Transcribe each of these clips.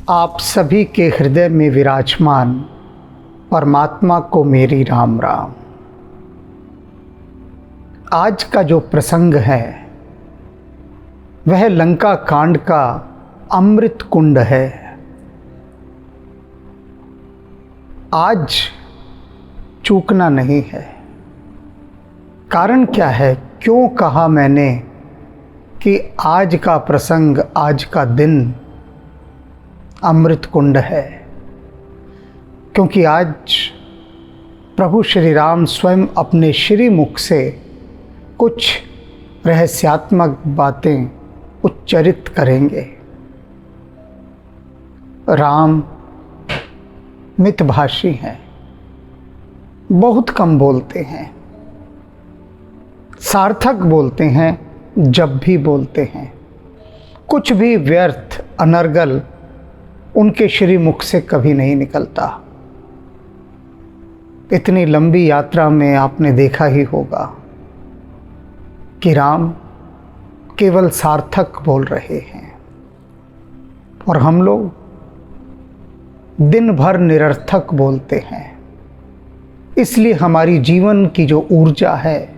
आप सभी के हृदय में विराजमान परमात्मा को मेरी राम राम। आज का जो प्रसंग है वह लंका कांड का अमृत कुंड है। आज चूकना नहीं है। कारण क्या है, क्यों कहा मैंने कि आज का प्रसंग, आज का दिन अमृत कुंड है? क्योंकि आज प्रभु श्री राम स्वयं अपने श्री मुख से कुछ रहस्यात्मक बातें उच्चरित करेंगे। राम मितभाषी हैं, बहुत कम बोलते हैं, सार्थक बोलते हैं, जब भी बोलते हैं कुछ भी व्यर्थ अनर्गल उनके श्री मुख से कभी नहीं निकलता। इतनी लंबी यात्रा में आपने देखा ही होगा कि राम केवल सार्थक बोल रहे हैं और हम लोग दिन भर निरर्थक बोलते हैं। इसलिए हमारी जीवन की जो ऊर्जा है,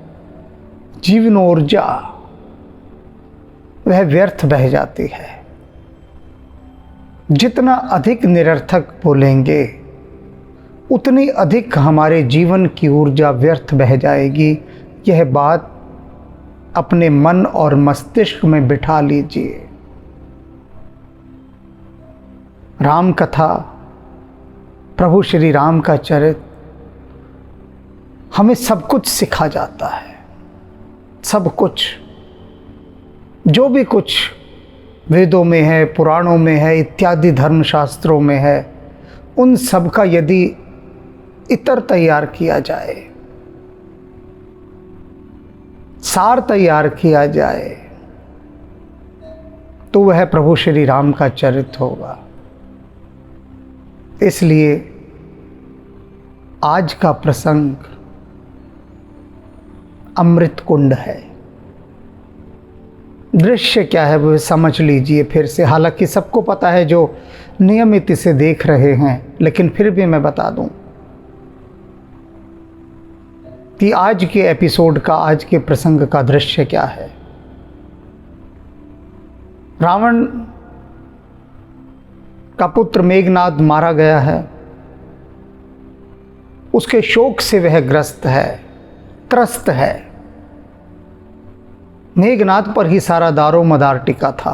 जीवन ऊर्जा, वह व्यर्थ बह जाती है। जितना अधिक निरर्थक बोलेंगे उतनी अधिक हमारे जीवन की ऊर्जा व्यर्थ बह जाएगी। यह बात अपने मन और मस्तिष्क में बिठा लीजिए। राम कथा, प्रभु श्री राम का चरित्र हमें सब कुछ सिखा जाता है। सब कुछ, जो भी कुछ वेदों में है, पुराणों में है, इत्यादि धर्मशास्त्रों में है, उन सब का यदि इतर तैयार किया जाए, सार तैयार किया जाए, तो वह प्रभु श्री राम का चरित्र होगा। इसलिए आज का प्रसंग अमृत कुंड है। दृश्य क्या है वो समझ लीजिए फिर से। हालांकि सबको पता है जो नियमित इसे देख रहे हैं, लेकिन फिर भी मैं बता दूं कि आज के एपिसोड का, आज के प्रसंग का दृश्य क्या है। रावण का पुत्र मेघनाद मारा गया है। उसके शोक से वह ग्रस्त है, त्रस्त है। मेघनाद पर ही सारा दारो मदार टिका था।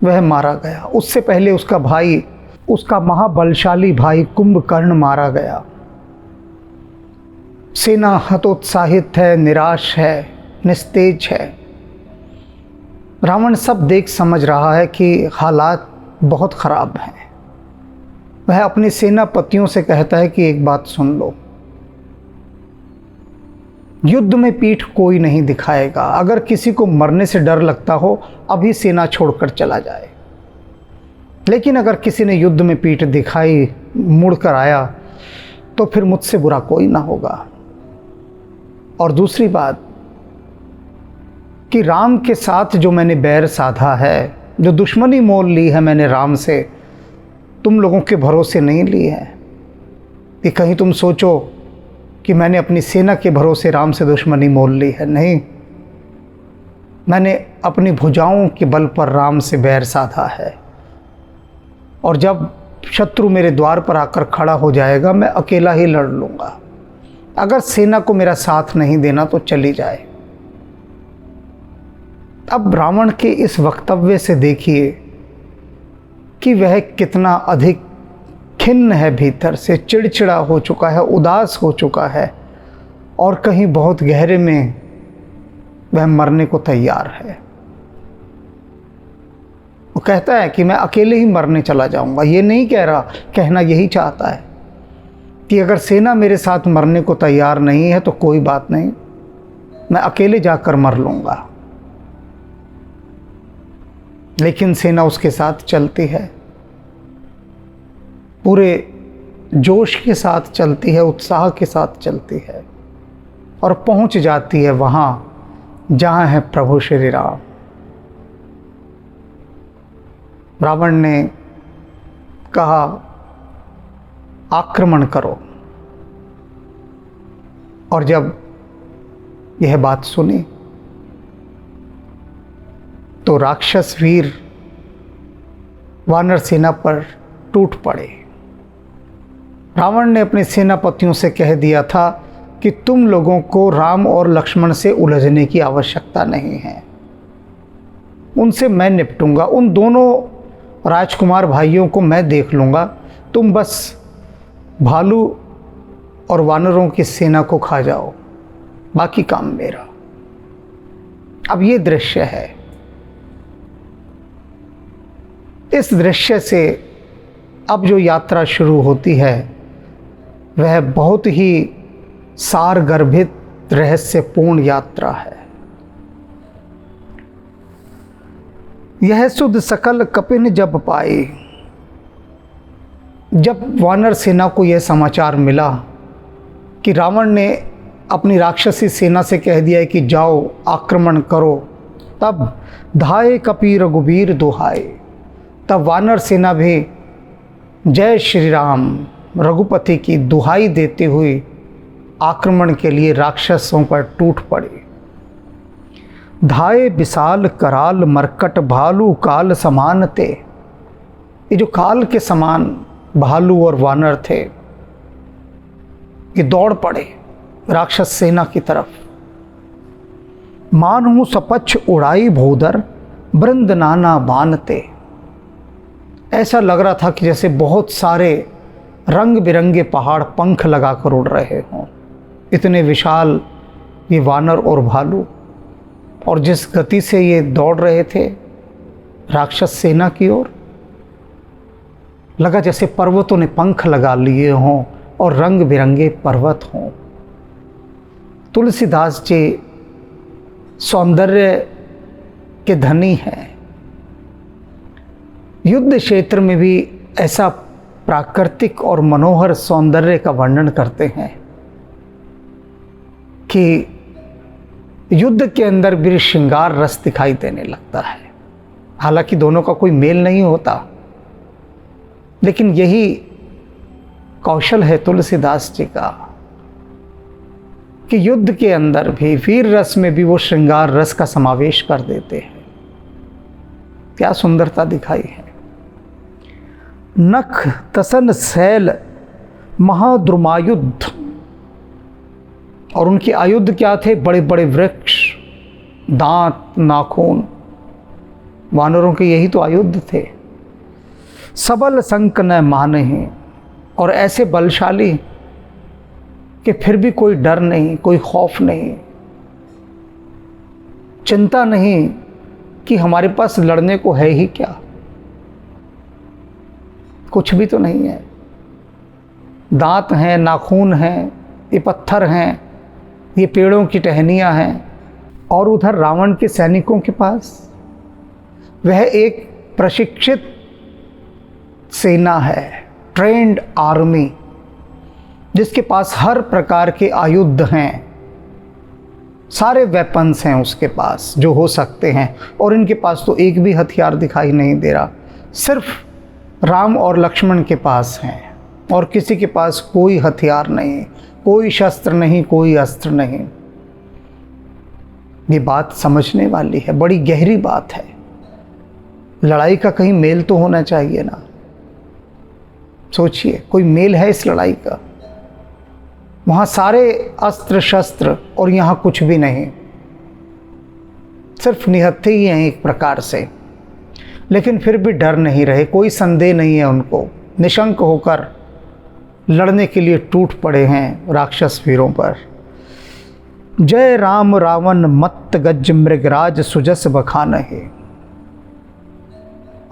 वह मारा गया। उससे पहले उसका भाई, उसका महाबलशाली भाई कुंभकर्ण मारा गया। सेना हतोत्साहित है, निराश है, निस्तेज है। रावण सब देख समझ रहा है कि हालात बहुत खराब हैं। वह अपने सेनापतियों से कहता है कि एक बात सुन लो, युद्ध में पीठ कोई नहीं दिखाएगा। अगर किसी को मरने से डर लगता हो, अभी सेना छोड़कर चला जाए। लेकिन अगर किसी ने युद्ध में पीठ दिखाई, मुड़कर आया, तो फिर मुझसे बुरा कोई ना होगा। और दूसरी बात कि राम के साथ जो मैंने बैर साधा है, जो दुश्मनी मोल ली है मैंने राम से, तुम लोगों के भरोसे नहीं ली है कि कहीं तुम सोचो कि मैंने अपनी सेना के भरोसे राम से दुश्मनी मोल ली है। नहीं, मैंने अपनी भुजाओं के बल पर राम से बैर साधा है। और जब शत्रु मेरे द्वार पर आकर खड़ा हो जाएगा, मैं अकेला ही लड़ लूँगा। अगर सेना को मेरा साथ नहीं देना तो चली जाए। अब रावण के इस वक्तव्य से देखिए कि वह कितना अधिक खिन्न है, भीतर से चिड़चिड़ा हो चुका है, उदास हो चुका है, और कहीं बहुत गहरे में वह मरने को तैयार है। वो कहता है कि मैं अकेले ही मरने चला जाऊंगा। ये नहीं कह रहा, कहना यही चाहता है कि अगर सेना मेरे साथ मरने को तैयार नहीं है तो कोई बात नहीं, मैं अकेले जाकर मर लूंगा। लेकिन सेना उसके साथ चलती है, पूरे जोश के साथ चलती है, उत्साह के साथ चलती है, और पहुंच जाती है वहाँ जहाँ है प्रभु श्री राम। रावण ने कहा आक्रमण करो, और जब यह बात सुनी तो राक्षस वीर वानर सेना पर टूट पड़े। रावण ने अपने सेनापतियों से कह दिया था कि तुम लोगों को राम और लक्ष्मण से उलझने की आवश्यकता नहीं है, उनसे मैं निपटूंगा, उन दोनों राजकुमार भाइयों को मैं देख लूँगा, तुम बस भालू और वानरों की सेना को खा जाओ, बाकी काम मेरा। अब ये दृश्य है, इस दृश्य से अब जो यात्रा शुरू होती है वह बहुत ही सारगर्भित रहस्यपूर्ण यात्रा है। यह सुध सकल कपिन जब पाए, जब वानर सेना को यह समाचार मिला कि रावण ने अपनी राक्षसी सेना से कह दिया है कि जाओ आक्रमण करो, तब धाये कपि रघुबीर दुहाए, तब वानर सेना भी जय श्री राम रघुपति की दुहाई देते हुए आक्रमण के लिए राक्षसों पर टूट पड़े। धाये विशाल कराल मरकट भालू काल समान थे, ये जो काल के समान भालू और वानर थे ये दौड़ पड़े राक्षस सेना की तरफ। मानहु सपच्छ उड़ाई भूधर बृंद नाना बानते, ऐसा लग रहा था कि जैसे बहुत सारे रंग बिरंगे पहाड़ पंख लगाकर उड़ रहे हों, इतने विशाल ये वानर और भालू, और जिस गति से ये दौड़ रहे थे राक्षस सेना की ओर, लगा जैसे पर्वतों ने पंख लगा लिए हों और रंग बिरंगे पर्वत हों। तुलसीदास जी सौंदर्य के धनी हैं, युद्ध क्षेत्र में भी ऐसा प्राकृतिक और मनोहर सौंदर्य का वर्णन करते हैं कि युद्ध के अंदर भी श्रृंगार रस दिखाई देने लगता है। हालांकि दोनों का कोई मेल नहीं होता, लेकिन यही कौशल है तुलसीदास जी का कि युद्ध के अंदर भी वीर रस में भी वो श्रृंगार रस का समावेश कर देते हैं। क्या सुंदरता दिखाई है। नख तसन शैल महाद्रुमायुध, और उनके आयुध क्या थे? बड़े बड़े वृक्ष, दांत, नाखून, वानरों के यही तो आयुध थे। सबल संक न मानहि, और ऐसे बलशाली कि फिर भी कोई डर नहीं, कोई खौफ नहीं, चिंता नहीं कि हमारे पास लड़ने को है ही क्या, कुछ भी तो नहीं है। दांत हैं, नाखून हैं, ये पत्थर हैं, ये पेड़ों की टहनियाँ हैं। और उधर रावण के सैनिकों के पास वह एक प्रशिक्षित सेना है, ट्रेंड आर्मी, जिसके पास हर प्रकार के आयुध हैं, सारे वेपन्स हैं उसके पास जो हो सकते हैं। और इनके पास तो एक भी हथियार दिखाई नहीं दे रहा, सिर्फ राम और लक्ष्मण के पास हैं, और किसी के पास कोई हथियार नहीं, कोई शस्त्र नहीं, कोई अस्त्र नहीं। ये बात समझने वाली है, बड़ी गहरी बात है। लड़ाई का कहीं मेल तो होना चाहिए ना। सोचिए, कोई मेल है इस लड़ाई का? वहाँ सारे अस्त्र शस्त्र और यहाँ कुछ भी नहीं, सिर्फ निहत्थे ही हैं एक प्रकार से। लेकिन फिर भी डर नहीं रहे, कोई संदेह नहीं है उनको, निशंक होकर लड़ने के लिए टूट पड़े हैं राक्षस वीरों पर। जय राम रावण मत्त गज मृगराज सुजस बखानहि।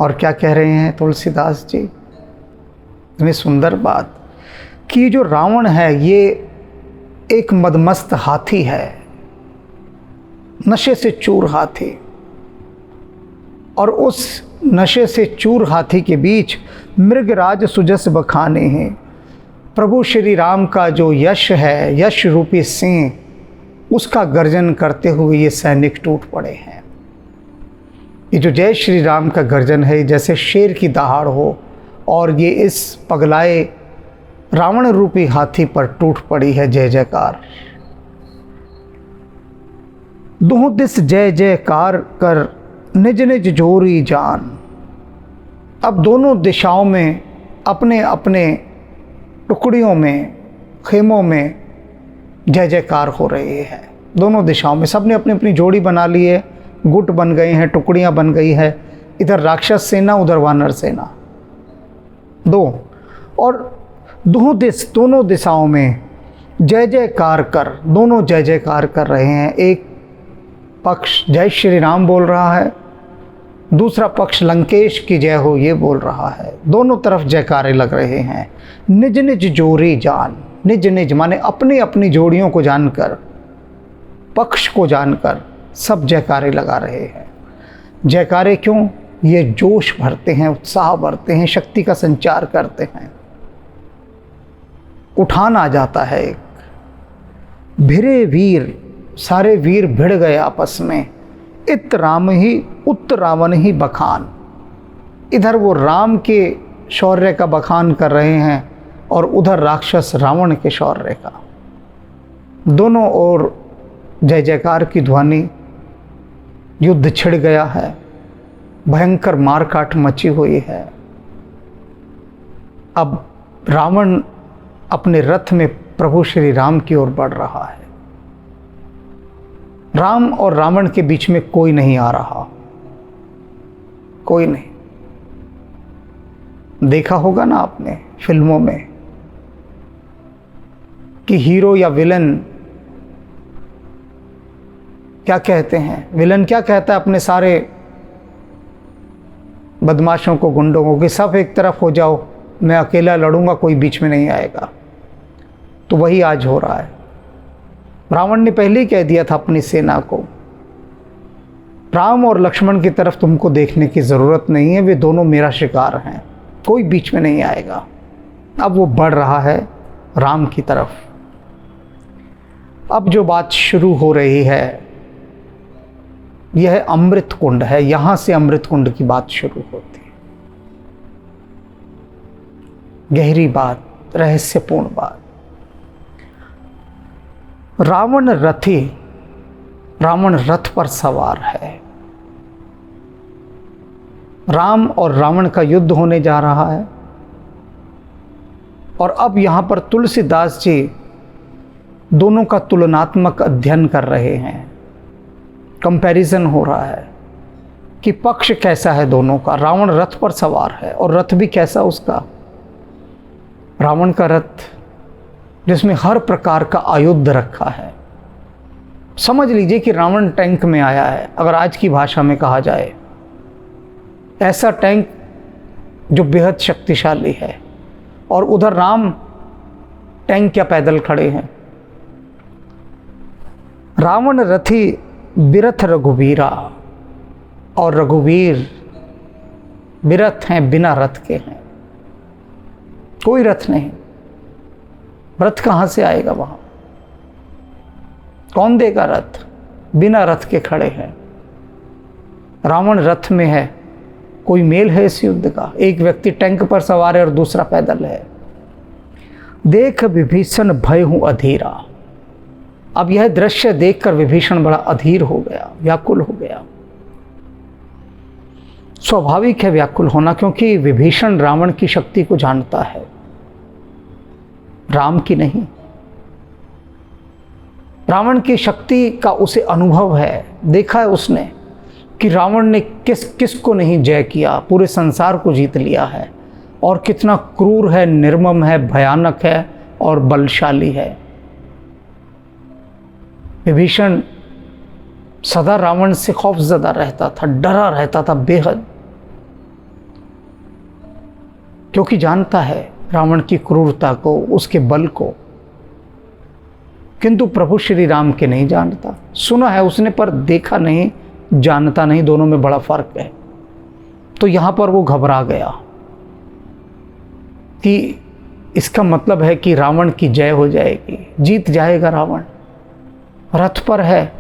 और क्या कह रहे हैं तुलसीदास जी? इतनी सुंदर बात कि जो रावण है ये एक मदमस्त हाथी है, नशे से चूर हाथी, और उस नशे से चूर हाथी के बीच मृगराज सुजस बखाने हैं। प्रभु श्री राम का जो यश है, यश रूपी सिंह, उसका गर्जन करते हुए ये सैनिक टूट पड़े हैं। ये जो जय श्री राम का गर्जन है जैसे शेर की दहाड़ हो, और ये इस पगलाए रावण रूपी हाथी पर टूट पड़ी है जय जयकार। दुह दिस जय जयकार कर निज निज जोरी जान। अब दोनों दिशाओं में अपने अपने टुकड़ियों में, खेमों में जय जयकार हो रही है। दोनों दिशाओं में सबने अपनी अपनी जोड़ी बना ली है, गुट बन गए हैं, टुकड़ियां बन गई है। इधर राक्षस सेना, उधर वानर सेना, दो, और दोनों दिशाओं में जय जयकार कर, दोनों जय जयकार कर रहे हैं। एक पक्ष जय श्री राम बोल रहा है, दूसरा पक्ष लंकेश की जय हो ये बोल रहा है। दोनों तरफ जयकारे लग रहे हैं। निज निज जोड़ी जान, निज निज माने अपनी अपनी जोड़ियों को जानकर, पक्ष को जानकर सब जयकारे लगा रहे हैं। जयकारे क्यों? ये जोश भरते हैं, उत्साह भरते हैं, शक्ति का संचार करते हैं। उठान आ जाता है एक, भिरे वीर, सारे वीर भिड़ गए आपस में। इत राम ही उत रावण ही बखान, इधर वो राम के शौर्य का बखान कर रहे हैं और उधर राक्षस रावण के शौर्य का। दोनों ओर जय जयकार की ध्वनि, युद्ध छिड़ गया है, भयंकर मारकाट मची हुई है। अब रावण अपने रथ में प्रभु श्री राम की ओर बढ़ रहा है। राम और रावण के बीच में कोई नहीं आ रहा, कोई नहीं। देखा होगा ना आपने फिल्मों में कि हीरो या विलन क्या कहते हैं, विलन क्या कहता है अपने सारे बदमाशों को, गुंडों को, कि सब एक तरफ हो जाओ, मैं अकेला लड़ूंगा, कोई बीच में नहीं आएगा। तो वही आज हो रहा है। रावण ने पहले ही कह दिया था अपनी सेना को, राम और लक्ष्मण की तरफ तुमको देखने की ज़रूरत नहीं है, वे दोनों मेरा शिकार हैं, कोई बीच में नहीं आएगा। अब वो बढ़ रहा है राम की तरफ। अब जो बात शुरू हो रही है यह अमृत कुंड है, यहाँ से अमृत कुंड की बात शुरू होती है। गहरी बात, रहस्यपूर्ण बात। रावण रथी, रावण रथ पर सवार है। राम और रावण का युद्ध होने जा रहा है और अब यहाँ पर तुलसीदास जी दोनों का तुलनात्मक अध्ययन कर रहे हैं। कंपैरिजन हो रहा है कि पक्ष कैसा है दोनों का। रावण रथ पर सवार है और रथ भी कैसा उसका, रावण का रथ जिसमें हर प्रकार का आयुध रखा है। समझ लीजिए कि रावण टैंक में आया है, अगर आज की भाषा में कहा जाए, ऐसा टैंक जो बेहद शक्तिशाली है, और उधर राम टैंक या पैदल खड़े हैं। रावण रथी बिरथ रघुवीरा, और रघुवीर बिरथ हैं, बिना रथ के हैं, कोई रथ नहीं। रथ कहाँ से आएगा वहाँ, कौन देगा रथ? बिना रथ के खड़े हैं। रावण रथ में है, कोई मेल है इस युद्ध का? एक व्यक्ति टैंक पर सवार है और दूसरा पैदल है। देख विभीषण भय हूँ अधीरा। अब यह दृश्य देखकर विभीषण बड़ा अधीर हो गया, व्याकुल हो गया। स्वाभाविक है व्याकुल होना, क्योंकि विभीषण रावण की शक्ति को जानता है, राम की नहीं। रावण की शक्ति का उसे अनुभव है, देखा है उसने कि रावण ने किस को नहीं जय किया, पूरे संसार को जीत लिया है, और कितना क्रूर है, निर्मम है, भयानक है और बलशाली है। विभीषण सदा रावण से खौफजदा रहता था, डरा रहता था बेहद, क्योंकि जानता है रावण की क्रूरता को, उसके बल को। किंतु प्रभु श्री राम के नहीं जानता। सुना है उसने पर देखा नहीं, जानता नहीं, दोनों में बड़ा फर्क है। तो यहाँ पर वो घबरा गया कि इसका मतलब है कि रावण की जय हो जाएगी, जीत जाएगा रावण। रथ पर है,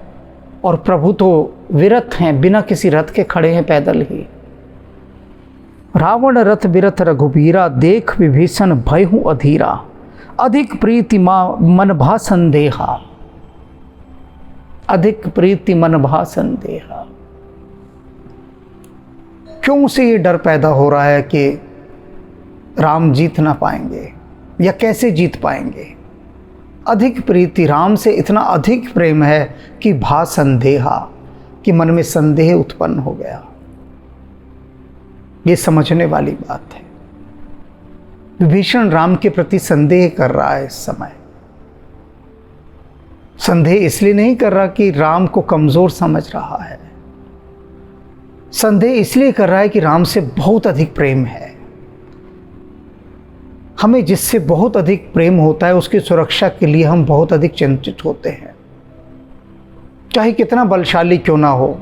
और प्रभु तो विरथ हैं, बिना किसी रथ के खड़े हैं पैदल ही। रावण रथ बिरथ रघुबीरा, देख विभीषण भयहु अधीरा, अधिक प्रीति मन भा संदेहा, अधिक प्रीति मन भा संदेहा। क्यों से ये डर पैदा हो रहा है कि राम जीत ना पाएंगे या कैसे जीत पाएंगे? अधिक प्रीति, राम से इतना अधिक प्रेम है कि भा संदेहा, कि मन में संदेह उत्पन्न हो गया। ये समझने वाली बात है। विभीषण राम के प्रति संदेह कर रहा है इस समय। संदेह इसलिए नहीं कर रहा कि राम को कमजोर समझ रहा है, संदेह इसलिए कर रहा है कि राम से बहुत अधिक प्रेम है। हमें जिससे बहुत अधिक प्रेम होता है उसकी सुरक्षा के लिए हम बहुत अधिक चिंतित होते हैं, चाहे कितना बलशाली क्यों ना हो।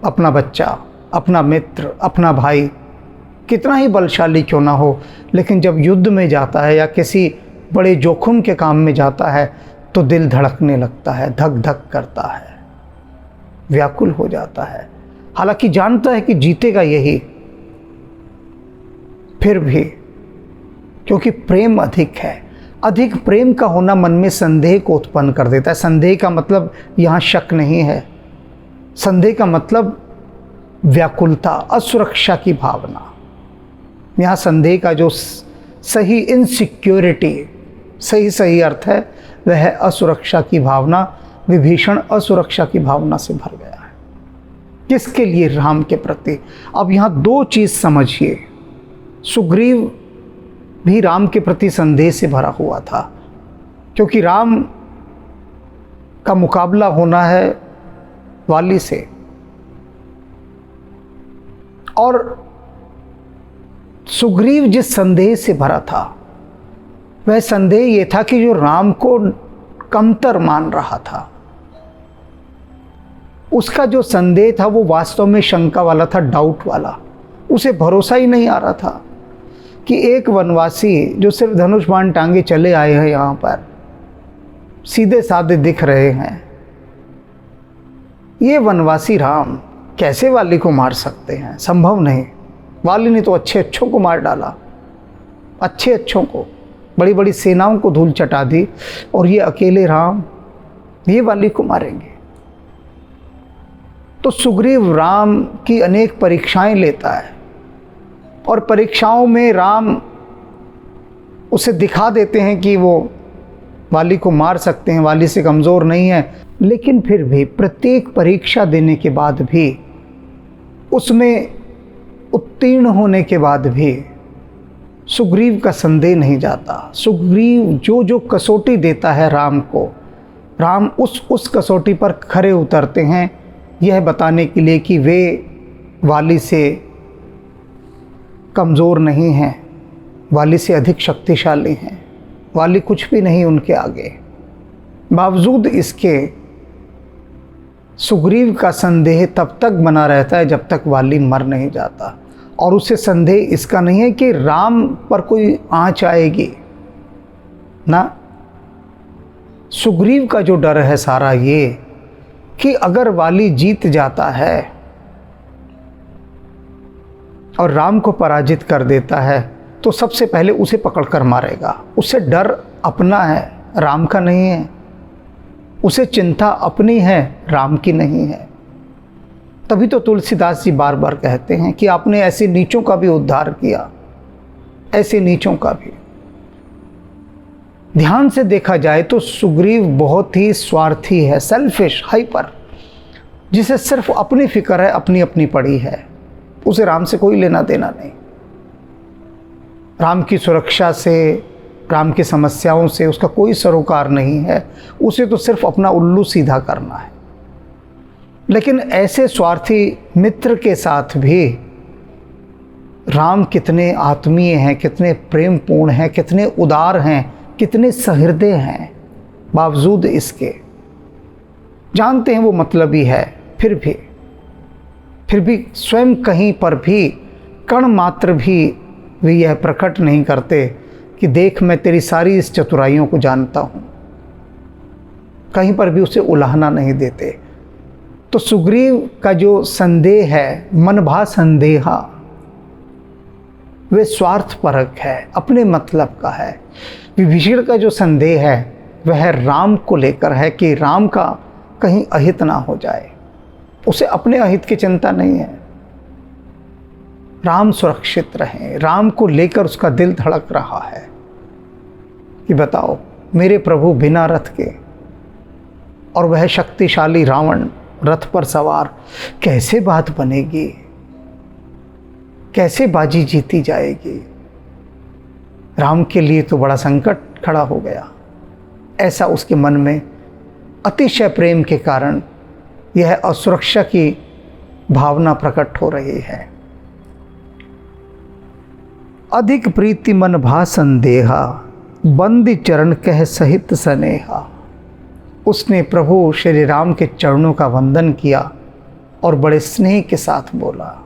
अपना बच्चा, अपना मित्र, अपना भाई कितना ही बलशाली क्यों ना हो, लेकिन जब युद्ध में जाता है या किसी बड़े जोखिम के काम में जाता है तो दिल धड़कने लगता है, धक धक करता है, व्याकुल हो जाता है। हालांकि जानता है कि जीतेगा यही, फिर भी क्योंकि प्रेम अधिक है। अधिक प्रेम का होना मन में संदेह को उत्पन्न कर देता है। संदेह का मतलब यहाँ शक नहीं है, संदेह का मतलब व्याकुलता, असुरक्षा की भावना। यहाँ संदेह का जो सही इनसिक्योरिटी, सही अर्थ है वह है असुरक्षा की भावना। विभीषण असुरक्षा की भावना से भर गया है। किसके लिए? राम के प्रति। अब यहाँ दो चीज़ समझिए, सुग्रीव भी राम के प्रति संदेह से भरा हुआ था, क्योंकि राम का मुकाबला होना है वाली से, और सुग्रीव जिस संदेह से भरा था वह संदेह ये था कि जो राम को कमतर मान रहा था, उसका जो संदेह था वो वास्तव में शंका वाला था, डाउट वाला। उसे भरोसा ही नहीं आ रहा था कि एक वनवासी जो सिर्फ धनुष बाण टांगे चले आए हैं, यहाँ पर सीधे साधे दिख रहे हैं, ये वनवासी राम कैसे वाली को मार सकते हैं? संभव नहीं। वाली ने तो अच्छे अच्छों को मार डाला, अच्छे अच्छों को, बड़ी बड़ी सेनाओं को धूल चटा दी, और ये अकेले राम ये वाली को मारेंगे। तो सुग्रीव राम की अनेक परीक्षाएं लेता है, और परीक्षाओं में राम उसे दिखा देते हैं कि वो वाली को मार सकते हैं, वाली से कमज़ोर नहीं है। लेकिन फिर भी प्रत्येक परीक्षा देने के बाद भी, उसमें उत्तीर्ण होने के बाद भी सुग्रीव का संदेह नहीं जाता। सुग्रीव जो जो कसौटी देता है राम को, राम उस कसौटी पर खरे उतरते हैं, यह बताने के लिए कि वे वाली से कमज़ोर नहीं हैं, वाली से अधिक शक्तिशाली हैं, वाली कुछ भी नहीं उनके आगे। बावजूद इसके सुग्रीव का संदेह तब तक बना रहता है जब तक वाली मर नहीं जाता, और उससे संदेह इसका नहीं है कि राम पर कोई आँच आएगी ना। सुग्रीव का जो डर है सारा ये कि अगर वाली जीत जाता है और राम को पराजित कर देता है तो सबसे पहले उसे पकड़कर मारेगा। उसे डर अपना है, राम का नहीं है। उसे चिंता अपनी है, राम की नहीं है। तभी तो तुलसीदास जी बार बार कहते हैं कि आपने ऐसे नीचों का भी उद्धार किया, ऐसे नीचों का भी। ध्यान से देखा जाए तो सुग्रीव बहुत ही स्वार्थी है, सेल्फिश, हाइपर, जिसे सिर्फ अपनी फिक्र है, अपनी अपनी पड़ी है। उसे राम से कोई लेना देना नहीं। राम की सुरक्षा से, राम की समस्याओं से उसका कोई सरोकार नहीं है। उसे तो सिर्फ अपना उल्लू सीधा करना है। लेकिन ऐसे स्वार्थी मित्र के साथ भी राम कितने आत्मीय हैं, कितने प्रेमपूर्ण हैं, कितने उदार हैं, कितने सहृदय हैं। बावजूद इसके जानते हैं वो मतलबी है, फिर भी स्वयं कहीं पर भी कण मात्र भी वे यह प्रकट नहीं करते कि देख मैं तेरी सारी इस चतुराइयों को जानता हूँ। कहीं पर भी उसे उलाहना नहीं देते। तो सुग्रीव का जो संदेह है, मन भा संदेहा, वे स्वार्थपरक है, अपने मतलब का है। विभीषण का जो संदेह है वह राम को लेकर है कि राम का कहीं अहित ना हो जाए। उसे अपने अहित की चिंता नहीं है, राम सुरक्षित रहें। राम को लेकर उसका दिल धड़क रहा है कि बताओ मेरे प्रभु बिना रथ के, और वह शक्तिशाली रावण रथ पर सवार, कैसे बात बनेगी, कैसे बाजी जीती जाएगी। राम के लिए तो बड़ा संकट खड़ा हो गया। ऐसा उसके मन में अतिशय प्रेम के कारण यह असुरक्षा की भावना प्रकट हो रही है। अधिक प्रीति मन भा संदेहा, बंदी चरण कह सहित स्नेहा। उसने प्रभु श्री राम के चरणों का वंदन किया और बड़े स्नेह के साथ बोला।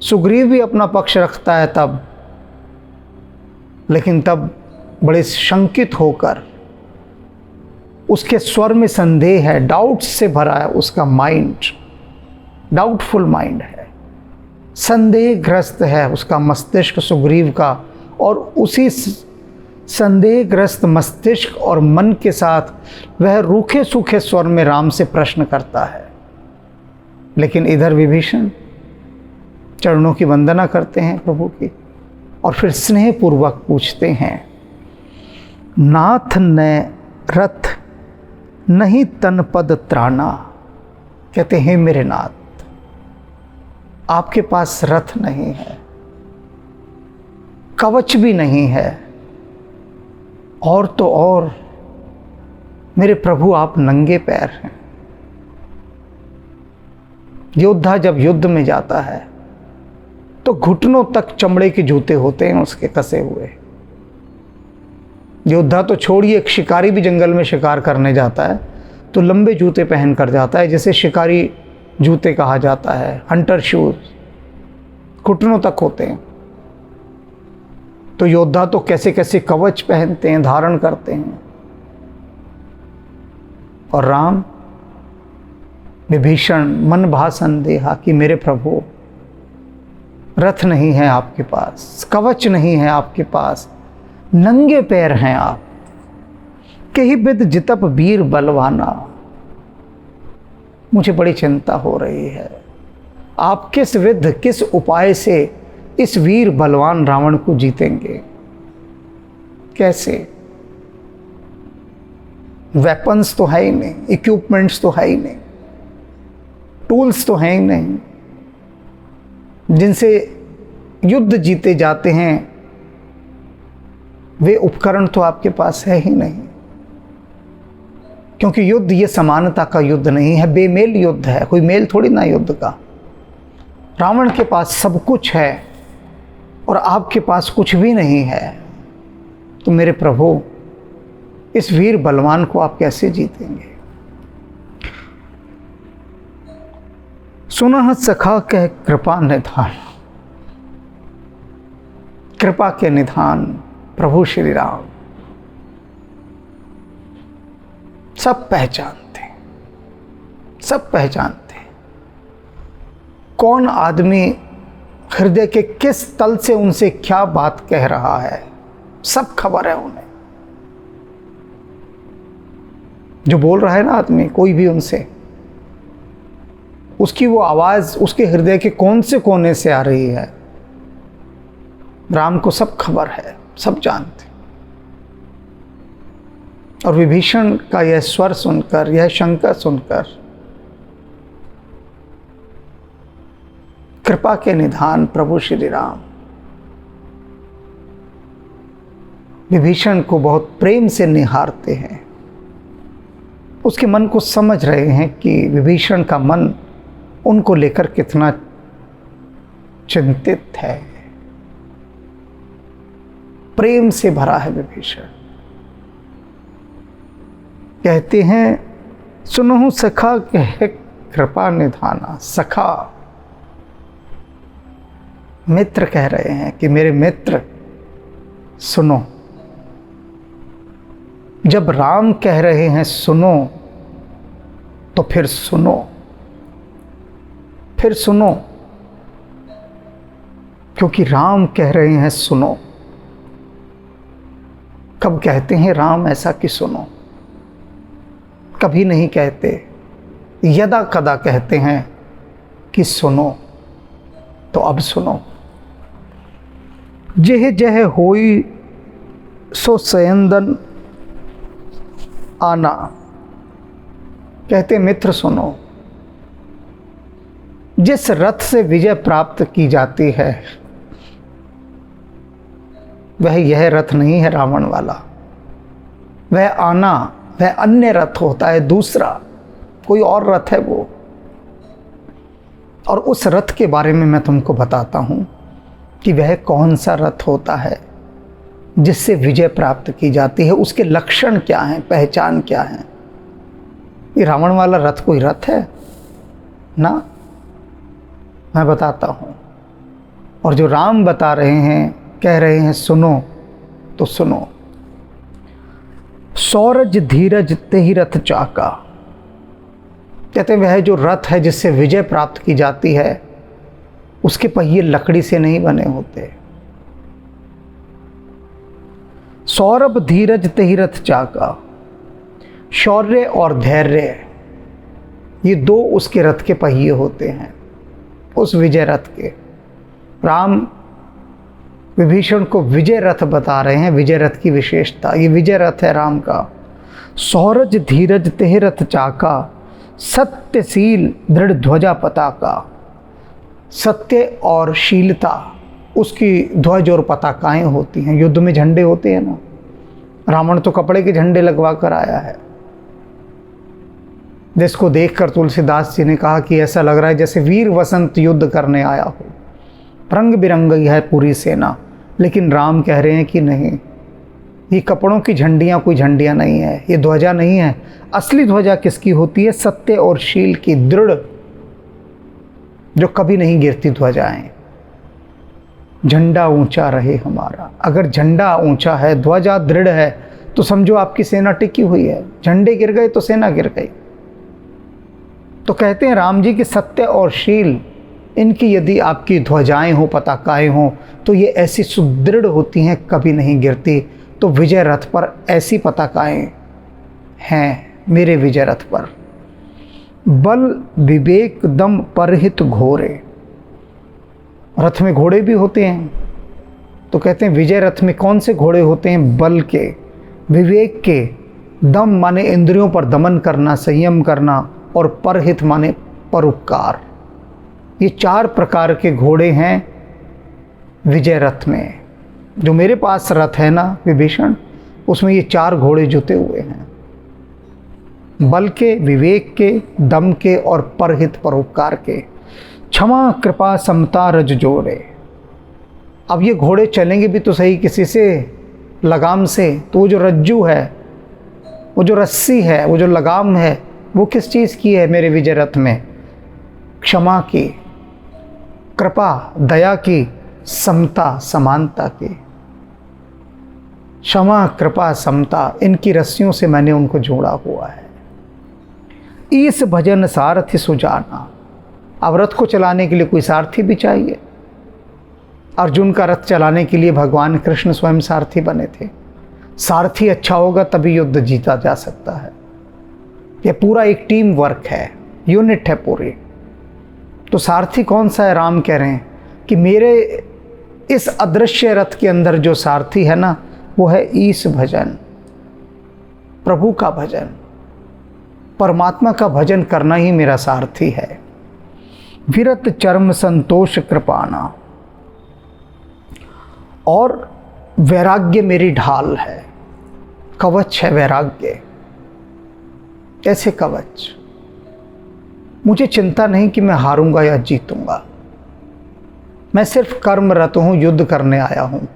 सुग्रीव भी अपना पक्ष रखता है तब, लेकिन तब बड़े शंकित होकर, उसके स्वर में संदेह है, डाउट्स से भरा है उसका माइंड, डाउटफुल माइंड है, संदेहग्रस्त है उसका मस्तिष्क सुग्रीव का। और उसी संदेहग्रस्त मस्तिष्क और मन के साथ वह रूखे सूखे स्वर में राम से प्रश्न करता है। लेकिन इधर विभीषण चरणों की वंदना करते हैं प्रभु की, और फिर स्नेहपूर्वक पूछते हैं, नाथ ने रथ नहीं तन पद त्राणा। कहते हैं मेरे नाथ, आपके पास रथ नहीं है, कवच भी नहीं है, और तो और मेरे प्रभु आप नंगे पैर हैं। योद्धा जब युद्ध में जाता है तो घुटनों तक चमड़े के जूते होते हैं उसके कसे हुए। योद्धा तो छोड़िए, एक शिकारी भी जंगल में शिकार करने जाता है तो लंबे जूते पहन कर जाता है, जिसे शिकारी जूते कहा जाता है, हंटर शूज, घुटनों तक होते हैं। तो योद्धा तो कैसे कैसे कवच पहनते हैं, धारण करते हैं। और राम विभीषण मन भा संदेहा कि मेरे प्रभु रथ नहीं है आपके पास, कवच नहीं है आपके पास, नंगे पैर हैं आप। कही बिद जितप वीर बलवाना। मुझे बड़ी चिंता हो रही है, आप किस विध किस उपाय से इस वीर बलवान रावण को जीतेंगे, कैसे? वेपन्स तो है ही नहीं, इक्विपमेंट्स तो है ही नहीं, टूल्स तो हैं ही नहीं जिनसे युद्ध जीते जाते हैं। वे उपकरण तो आपके पास है ही नहीं, क्योंकि युद्ध ये समानता का युद्ध नहीं है, बेमेल युद्ध है, कोई मेल थोड़ी ना युद्ध का। रावण के पास सब कुछ है और आपके पास कुछ भी नहीं है, तो मेरे प्रभु इस वीर बलवान को आप कैसे जीतेंगे? सुनह सखा कह कृपा निधान। कृपा के निधान प्रभु श्री राम सब पहचानते, सब पहचानते कौन आदमी हृदय के किस तल से उनसे क्या बात कह रहा है, सब खबर है उन्हें। जो बोल रहा है ना आदमी, कोई भी उनसे, उसकी वो आवाज़ उसके हृदय के कौन से कोने से आ रही है, राम को सब खबर है, सब जानते। और विभीषण का यह स्वर सुनकर, यह शंका सुनकर, कृपा के निधान प्रभु श्री राम विभीषण को बहुत प्रेम से निहारते हैं। उसके मन को समझ रहे हैं कि विभीषण का मन उनको लेकर कितना चिंतित है, प्रेम से भरा है विभीषण। कहते हैं सुनहु सखा कह कृपा निधाना। सखा मित्र कह रहे हैं कि मेरे मित्र सुनो। जब राम कह रहे हैं सुनो, तो फिर सुनो, फिर सुनो, क्योंकि राम कह रहे हैं सुनो। कब कहते हैं राम ऐसा कि सुनो? कभी नहीं कहते, यदा कदा कहते हैं कि सुनो। तो अब सुनो। जेह जह होई सो सयंदन आना। कहते मित्र सुनो, जिस रथ से विजय प्राप्त की जाती है वह यह रथ नहीं है रावण वाला। वह आना, वह अन्य रथ होता है, दूसरा कोई और रथ है वो। और उस रथ के बारे में मैं तुमको बताता हूं कि वह कौन सा रथ होता है जिससे विजय प्राप्त की जाती है, उसके लक्षण क्या हैं, पहचान क्या है। ये रावण वाला रथ कोई रथ है ना? मैं बताता हूं। और जो राम बता रहे हैं, कह रहे हैं सुनो, तो सुनो। सौरज धीरज तेहि रथ चाका। कहते हैं वह जो रथ है जिससे विजय प्राप्त की जाती है, उसके पहिए लकड़ी से नहीं बने होते। सौरभ धीरज तेहि रथ चाका। शौर्य और धैर्य, ये दो उसके रथ के पहिए होते हैं, उस विजय रथ के। राम विभीषण को विजय रथ बता रहे हैं, विजय रथ की विशेषता। ये विजय रथ है राम का। सौरज धीरज तेह रथ चाका, सत्यशील दृढ़ ध्वजा पताका। सत्य और शीलता, उसकी ध्वज और पताकाएं होती हैं। युद्ध में झंडे होते हैं ना, रावण तो कपड़े के झंडे लगवा कर आया है, जिसको देखकर तुलसीदास जी ने कहा कि ऐसा लग रहा है जैसे वीर वसंत युद्ध करने आया हो। रंग बिरंगी है पूरी सेना। लेकिन राम कह रहे हैं कि नहीं, ये कपड़ों की झंडियाँ कोई झंडियाँ नहीं है, ये ध्वजा नहीं है। असली ध्वजा किसकी होती है? सत्य और शील की, दृढ़, जो कभी नहीं गिरती ध्वजाएं। झंडा ऊंचा रहे हमारा। अगर झंडा ऊंचा है, ध्वजा दृढ़ है, तो समझो आपकी सेना टिकी हुई है। झंडे गिर गए तो सेना गिर गई। तो कहते हैं राम जी कि सत्य और शील, इनकी यदि आपकी ध्वजाएं हो, पताकाएं हो, तो ये ऐसी सुदृढ़ होती हैं, कभी नहीं गिरती। तो विजय रथ पर ऐसी पताकाएं हैं, मेरे विजय रथ पर। बल विवेक दम परहित घोरे। रथ में घोड़े भी होते हैं, तो कहते हैं विजय रथ में कौन से घोड़े होते हैं? बल के, विवेक के, दम माने इंद्रियों पर दमन करना, संयम करना, और परहित माने परोपकार। ये 4 प्रकार के घोड़े हैं विजय रथ में। जो मेरे पास रथ है ना विभीषण, उसमें ये 4 घोड़े जुते हुए हैं। बल के, विवेक के, दम के और परहित परोपकार के। क्षमा कृपा समता रज जोड़े। अब ये घोड़े चलेंगे भी तो सही किसी से लगाम से, तो वो जो रज्जू है, वो जो रस्सी है, वो जो लगाम है, वो किस चीज़ की है मेरे विजय रथ में? क्षमा की, कृपा दया की, समता समानता की। क्षमा कृपा समता, इनकी रस्सियों से मैंने उनको जोड़ा हुआ है। ईस भजन सारथी सुजाना। अब रथ को चलाने के लिए कोई सारथी भी चाहिए। अर्जुन का रथ चलाने के लिए भगवान कृष्ण स्वयं सारथी बने थे। सारथी अच्छा होगा तभी युद्ध जीता जा सकता है। यह पूरा एक टीम वर्क है, यूनिट है पूरी। तो सारथी कौन सा है? राम कह रहे हैं कि मेरे इस अदृश्य रथ के अंदर जो सारथी है ना, वो है ईश भजन, प्रभु का भजन, परमात्मा का भजन करना ही मेरा सारथी है। विरत चर्म संतोष कृपाना। और वैराग्य मेरी ढाल है, कवच है वैराग्य। कैसे कवच? मुझे चिंता नहीं कि मैं हारूंगा या जीतूंगा। मैं सिर्फ कर्मरत हूँ, युद्ध करने आया हूँ।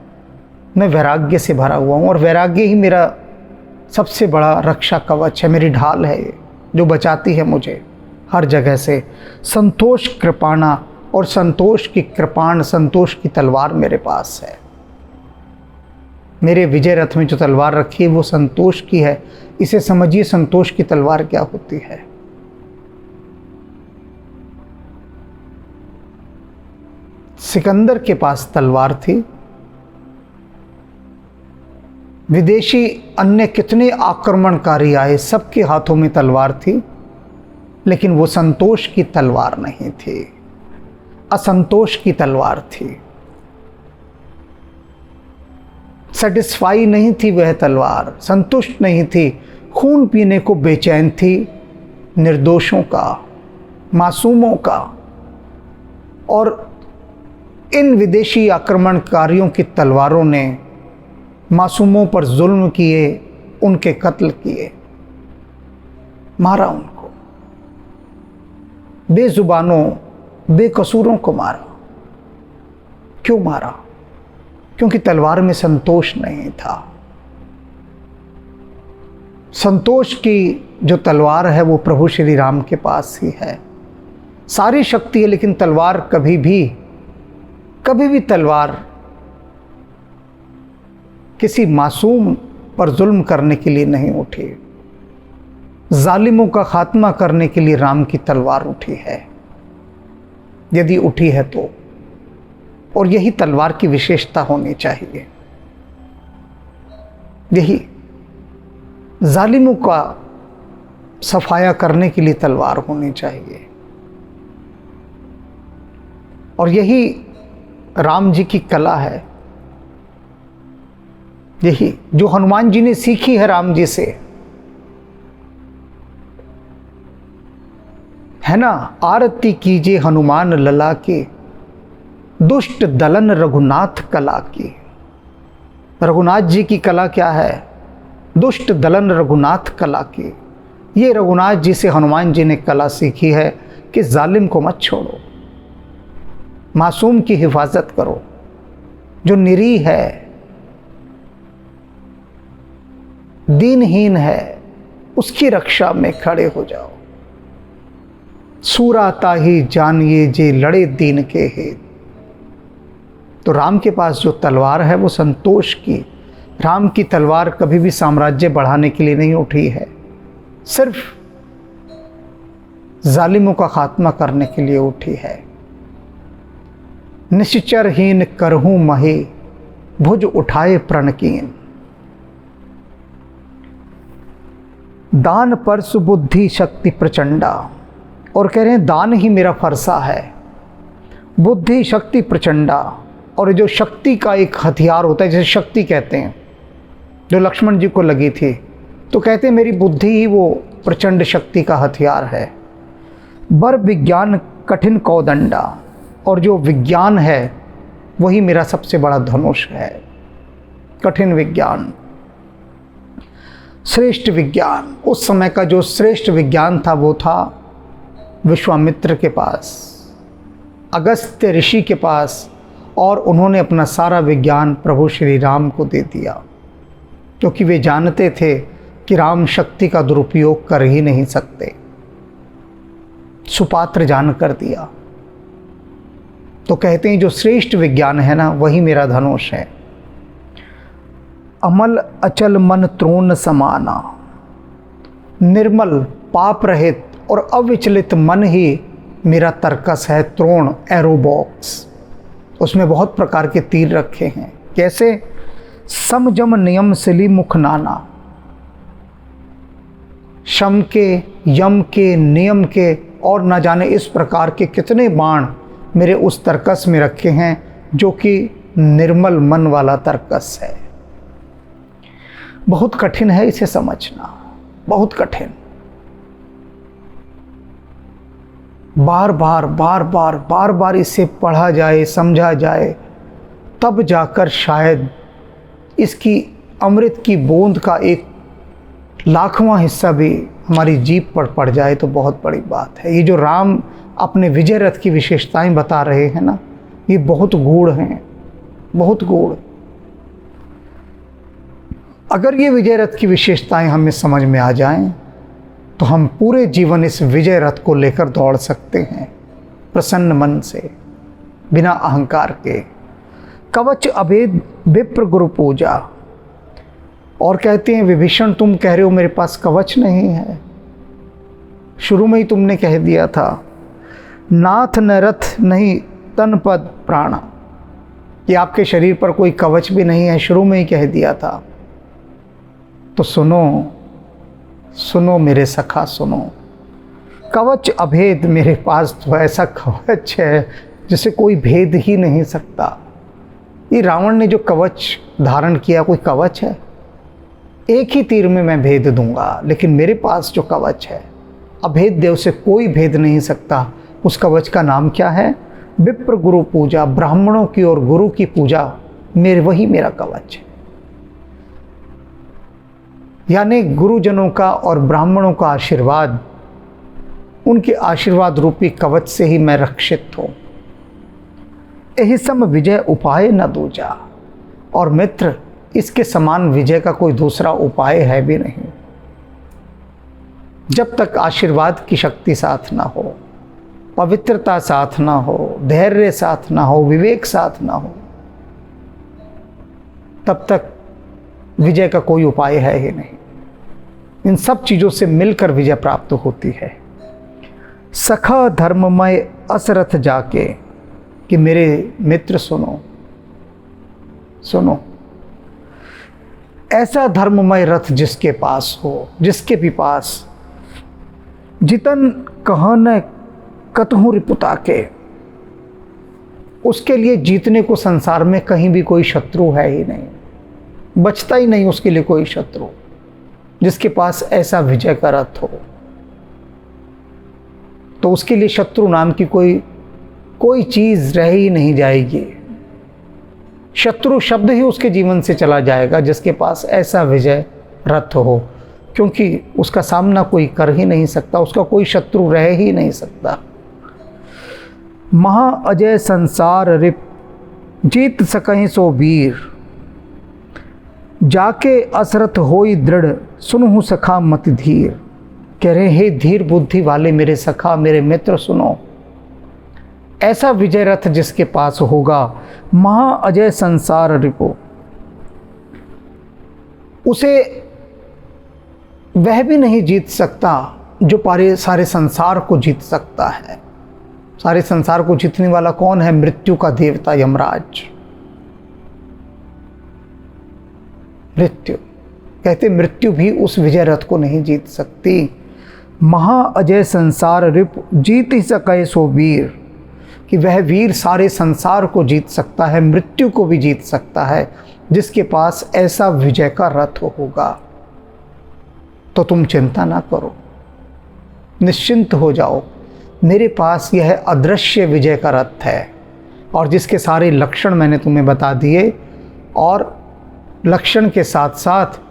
मैं वैराग्य से भरा हुआ हूँ और वैराग्य ही मेरा सबसे बड़ा रक्षा कवच है, मेरी ढाल है ये, जो बचाती है मुझे हर जगह से। संतोष कृपाणा, और संतोष की कृपाण, संतोष की तलवार मेरे पास है। मेरे विजय रथ में जो तलवार रखी है वो संतोष की है। इसे समझिए, संतोष की तलवार क्या होती है। सिकंदर के पास तलवार थी, विदेशी अन्य कितने आक्रमणकारी आए, सबके हाथों में तलवार थी, लेकिन वो संतोष की तलवार नहीं थी, असंतोष की तलवार थी। सेटिस्फाई नहीं थी वह तलवार, संतुष्ट नहीं थी, खून पीने को बेचैन थी, निर्दोषों का, मासूमों का। और इन विदेशी आक्रमणकारियों की तलवारों ने मासूमों पर जुल्म किए, उनके कत्ल किए, मारा उनको, बेजुबानों बेकसूरों को मारा। क्यों मारा? क्योंकि तलवार में संतोष नहीं था। संतोष की जो तलवार है वो प्रभु श्री राम के पास ही है। सारी शक्ति है, लेकिन तलवार कभी भी तलवार किसी मासूम पर जुल्म करने के लिए नहीं उठी। जालिमों का खात्मा करने के लिए राम की तलवार उठी है, यदि उठी है तो। और यही तलवार की विशेषता होनी चाहिए, यही जालिमों का सफाया करने के लिए तलवार होनी चाहिए। और यही राम जी की कला है, यही जो हनुमान जी ने सीखी है राम जी से, है ना। आरती कीजिए हनुमान लला की, दुष्ट दलन रघुनाथ कला की। रघुनाथ जी की कला क्या है? दुष्ट दलन रघुनाथ कला की। ये रघुनाथ जी से हनुमान जी ने कला सीखी है कि जालिम को मत छोड़ो, मासूम की हिफाजत करो, जो निरीह है, दीनहीन है, उसकी रक्षा में खड़े हो जाओ। सूराता ही जानिए जे लड़े दीन के हेत। तो राम के पास जो तलवार है वो संतोष की। राम की तलवार कभी भी साम्राज्य बढ़ाने के लिए नहीं उठी है, सिर्फ जालिमों का खात्मा करने के लिए उठी है। निश्चरहीन करहूं महे, भुज उठाए प्रणकीन। दान पर सुबुद्धि शक्ति प्रचंडा। और कह रहे हैं दान ही मेरा फरसा है, बुद्धि शक्ति प्रचंडा। और जो शक्ति का एक हथियार होता है, जैसे शक्ति कहते हैं, जो लक्ष्मण जी को लगी थी, तो कहते हैं मेरी बुद्धि ही वो प्रचंड शक्ति का हथियार है। बर विज्ञान कठिन कौदंडा। और जो विज्ञान है वही मेरा सबसे बड़ा धनुष है। कठिन विज्ञान, श्रेष्ठ विज्ञान। उस समय का जो श्रेष्ठ विज्ञान था वो था विश्वामित्र के पास, अगस्त्य ऋषि के पास, और उन्होंने अपना सारा विज्ञान प्रभु श्री राम को दे दिया, क्योंकि वे जानते थे कि राम शक्ति का दुरुपयोग कर ही नहीं सकते। सुपात्र जान कर दिया। तो कहते हैं जो श्रेष्ठ विज्ञान है ना, वही मेरा धनुष है। अमल अचल मन त्रोण समाना। निर्मल पाप रहित और अविचलित मन ही मेरा तर्कस है। त्रोण एरो बॉक्स, उसमें बहुत प्रकार के तीर रखे हैं। कैसे? समजम नियम सिली मुख नाना। शम के, यम के, नियम के और न जाने इस प्रकार के कितने बाण मेरे उस तर्कस में रखे हैं, जो कि निर्मल मन वाला तर्कस है। बहुत कठिन है इसे समझना, बहुत कठिन। बार बार इसे पढ़ा जाए, समझा जाए, तब जाकर शायद इसकी अमृत की बूंद का एक लाखवां हिस्सा भी हमारी जीभ पर पड़ जाए तो बहुत बड़ी बात है। ये जो राम अपने विजय रथ की विशेषताएं बता रहे हैं ना, ये बहुत गूढ़ हैं, बहुत गूढ़। अगर ये विजय रथ की विशेषताएं हमें समझ में आ जाएं, तो हम पूरे जीवन इस विजय रथ को लेकर दौड़ सकते हैं, प्रसन्न मन से, बिना अहंकार के। कवच अभेद विप्र गुरु पूजा। और कहते हैं विभीषण तुम कह रहे हो मेरे पास कवच नहीं है, शुरू में ही तुमने कह दिया था। नाथ न रथ नहीं तन पद प्राण, कि आपके शरीर पर कोई कवच भी नहीं है, शुरू में ही कह दिया था। तो सुनो सुनो मेरे सखा सुनो, कवच अभेद मेरे पास तो ऐसा कवच है जिसे कोई भेद ही नहीं सकता। ये रावण ने जो कवच धारण किया कोई कवच है? एक ही तीर में मैं भेद दूंगा, लेकिन मेरे पास जो कवच है अभेद देव से कोई भेद नहीं सकता। उस कवच का नाम क्या है? विप्र गुरु पूजा, ब्राह्मणों की और गुरु की पूजा, वही मेरा कवच है। यानी गुरुजनों का और ब्राह्मणों का आशीर्वाद, उनके आशीर्वाद रूपी कवच से ही मैं रक्षित हूँ। यही सम विजय उपाय न दूजा, और मित्र इसके समान विजय का कोई दूसरा उपाय है भी नहीं। जब तक आशीर्वाद की शक्ति साथ ना हो, पवित्रता साथ ना हो, धैर्य साथ ना हो, विवेक साथ ना हो, तब तक विजय का कोई उपाय है ही नहीं। इन सब चीज़ों से मिलकर विजय प्राप्त होती है। सखा धर्ममय असरथ जाके, कि मेरे मित्र सुनो सुनो, ऐसा धर्ममय रथ जिसके पास हो, जिसके भी पास जितन कहन कतहु रिपुता के, उसके लिए जीतने को संसार में कहीं भी कोई शत्रु है ही नहीं, बचता ही नहीं उसके लिए कोई शत्रु, जिसके पास ऐसा विजय का रथ हो। तो उसके लिए शत्रु नाम की कोई चीज रह ही नहीं जाएगी। शत्रु शब्द ही उसके जीवन से चला जाएगा जिसके पास ऐसा विजय रथ हो, क्योंकि उसका सामना कोई कर ही नहीं सकता, उसका कोई शत्रु रह ही नहीं सकता। महा अजय संसार रिप जीत सकहीं सो वीर, जाके असरथ होई दृढ़ सुनहु सखा मति धीर। कह रहे हे धीर बुद्धि वाले मेरे सखा, मेरे मित्र सुनो, ऐसा विजय रथ जिसके पास होगा, महा अजय संसार रिपो, उसे वह भी नहीं जीत सकता जो सारे संसार को जीत सकता है। सारे संसार को जीतने वाला कौन है? मृत्यु का देवता यमराज। मृत्यु कहते मृत्यु भी उस विजय रथ को नहीं जीत सकती। महा अजय संसार रिप जीत ही सके सो वीर, कि वह वीर सारे संसार को जीत सकता है, मृत्यु को भी जीत सकता है, जिसके पास ऐसा विजय का रथ होगा। तो तुम चिंता ना करो, निश्चिंत हो जाओ, मेरे पास यह अदृश्य विजय का रथ है, और जिसके सारे लक्षण मैंने तुम्हें बता दिए, और लक्षण के साथ साथ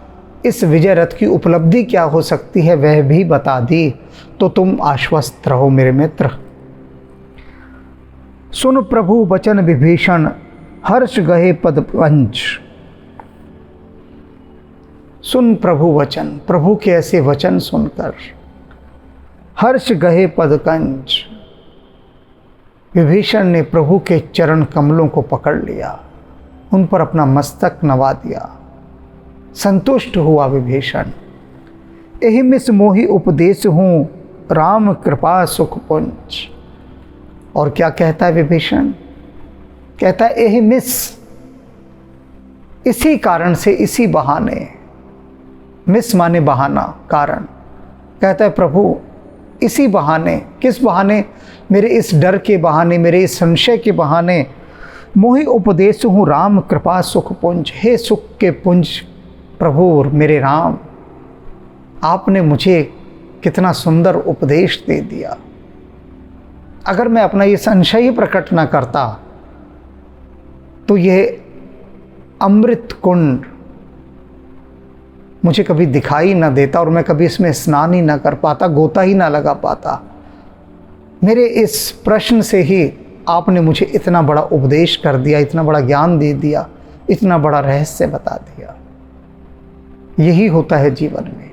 इस विजय रथ की उपलब्धि क्या हो सकती है वह भी बता दी। तो तुम आश्वस्त रहो मेरे मित्र। सुन प्रभु वचन विभीषण, हर्ष गहे पद पंच। सुन प्रभु वचन, प्रभु के ऐसे वचन सुनकर हर्ष गहे पद कंज, विभीषण ने प्रभु के चरण कमलों को पकड़ लिया, उन पर अपना मस्तक नवा दिया, संतुष्ट हुआ विभीषण। एहि मिस मोहि उपदेश हूँ, राम कृपा सुख पुंज। और क्या कहता है विभीषण? कहता है एहि मिस, इसी कारण से, इसी बहाने, मिस माने बहाना, कारण। कहता है प्रभु इसी बहाने, किस बहाने? मेरे इस डर के बहाने, मेरे इस संशय के बहाने, मोहि उपदेश हूँ राम कृपा सुख पुंज। हे सुख के पुंज प्रभु मेरे राम, आपने मुझे कितना सुंदर उपदेश दे दिया। अगर मैं अपना ये संशय ही प्रकट ना करता तो ये अमृत कुंड मुझे कभी दिखाई ना देता, और मैं कभी इसमें स्नान ही ना कर पाता, गोता ही ना लगा पाता। मेरे इस प्रश्न से ही आपने मुझे इतना बड़ा उपदेश कर दिया, इतना बड़ा ज्ञान दे दिया, इतना बड़ा रहस्य बता दिया। यही होता है जीवन में।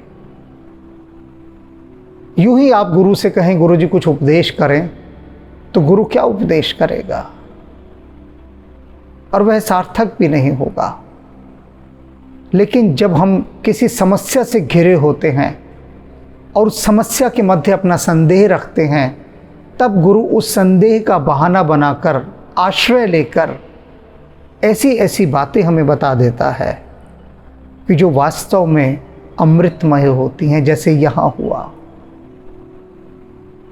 यूं ही आप गुरु से कहें गुरु जी कुछ उपदेश करें, तो गुरु क्या उपदेश करेगा, और वह सार्थक भी नहीं होगा। लेकिन जब हम किसी समस्या से घिरे होते हैं और उस समस्या के मध्य अपना संदेह रखते हैं, तब गुरु उस संदेह का बहाना बनाकर आश्रय लेकर ऐसी ऐसी बातें हमें बता देता है कि जो वास्तव में अमृतमय होती हैं, जैसे यहाँ हुआ।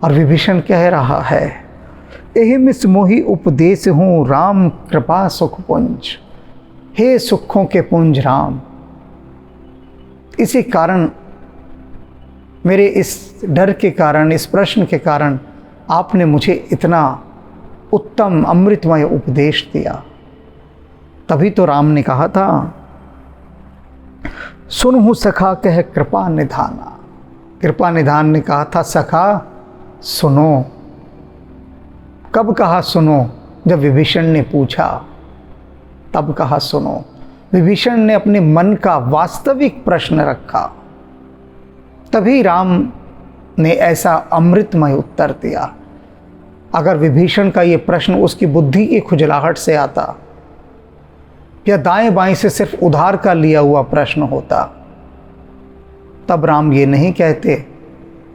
और विभीषण कह रहा है, एहिमिस मोहि उपदेश हूँ राम कृपा सुख पुंज। हे सुखों के पुंज राम, इसी कारण, मेरे इस डर के कारण, इस प्रश्न के कारण आपने मुझे इतना उत्तम अमृतमय उपदेश दिया। तभी तो राम ने कहा था, सुनहु सखा कह कृपा निधाना। कृपा निधान ने कहा था, सखा सुनो। कब कहा सुनो? जब विभीषण ने पूछा तब कहा सुनो। विभीषण ने अपने मन का वास्तविक प्रश्न रखा, तभी राम ने ऐसा अमृतमय उत्तर दिया। अगर विभीषण का ये प्रश्न उसकी बुद्धि की खुजलाहट से आता या दाएं बाएं से सिर्फ उधार का लिया हुआ प्रश्न होता, तब राम ये नहीं कहते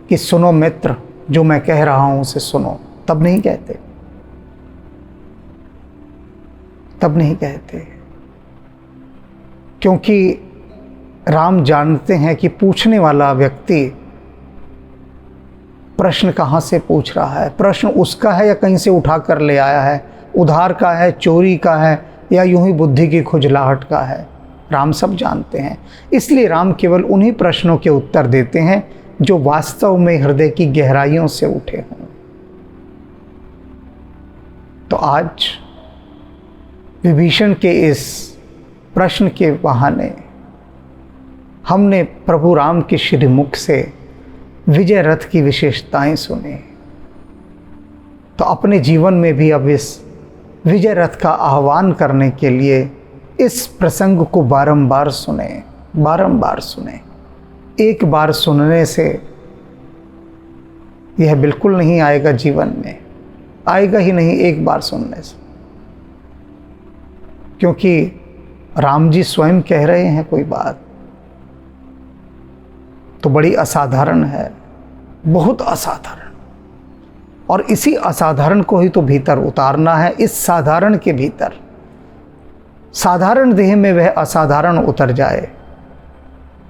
कि सुनो मित्र, जो मैं कह रहा हूं उसे सुनो। तब नहीं कहते, तब नहीं कहते, क्योंकि राम जानते हैं कि पूछने वाला व्यक्ति प्रश्न कहाँ से पूछ रहा है। प्रश्न उसका है या कहीं से उठा कर ले आया है, उधार का है, चोरी का है, या यूं ही बुद्धि की खुजलाहट का है। राम सब जानते हैं। इसलिए राम केवल उन्हीं प्रश्नों के उत्तर देते हैं जो वास्तव में हृदय की गहराइयों से उठे हों। तो आज विभीषण के इस प्रश्न के बहाने हमने प्रभु राम के श्रीमुख से विजय रथ की विशेषताएं सुनी। तो अपने जीवन में भी अब इस विजय रथ का आह्वान करने के लिए इस प्रसंग को बारंबार सुने, बारंबार सुने। एक बार सुनने से यह बिल्कुल नहीं आएगा, जीवन में आएगा ही नहीं एक बार सुनने से, क्योंकि राम जी स्वयं कह रहे हैं कोई बात तो बड़ी असाधारण है, बहुत असाधारण। और इसी असाधारण को ही तो भीतर उतारना है। इस साधारण के भीतर, साधारण देह में वह असाधारण उतर जाए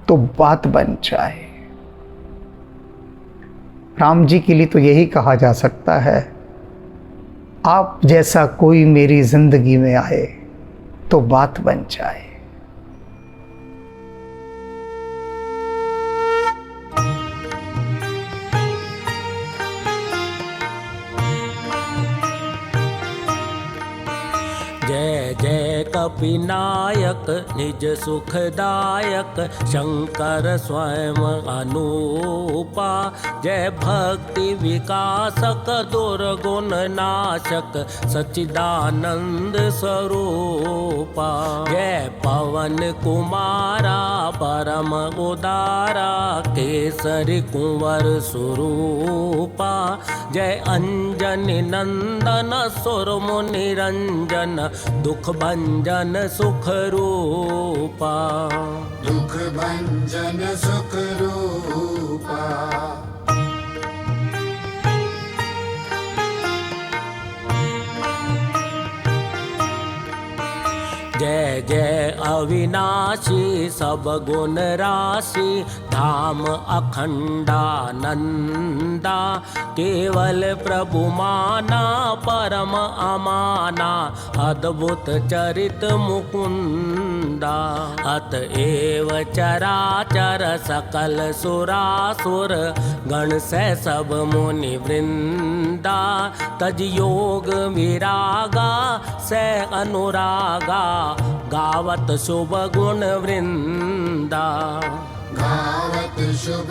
तो बात बन जाए। राम जी के लिए तो यही कहा जा सकता है, आप जैसा कोई मेरी जिंदगी में आए तो बात बन जाए। जय जय कपिनायक निज सुखदायक शंकर स्वयं अनूपा। जय भक्ति विकासक दुर्गुण नाशक सच्चिदानंद स्वरूपा। जय पवन कुमारा परम उदारा केसरी कुंवर स्वरूपा। जय अंजनी नंदन सुर मुनि रंजन दुख भंजन सुख रूपा। दुख भंजन सुख रूपा। जय जय अविनाशी सब गुण राशि धाम अखंडानंदा। केवल प्रभु माना परम अमाना अद्भुत चरित मुकुंदा। अतएव चराचर सकल सुरासुर गण से सब मुनि वृंदा। तज योग विरागा से अनुरागा गावत शुभ गुण वृंदा। गावत शुभ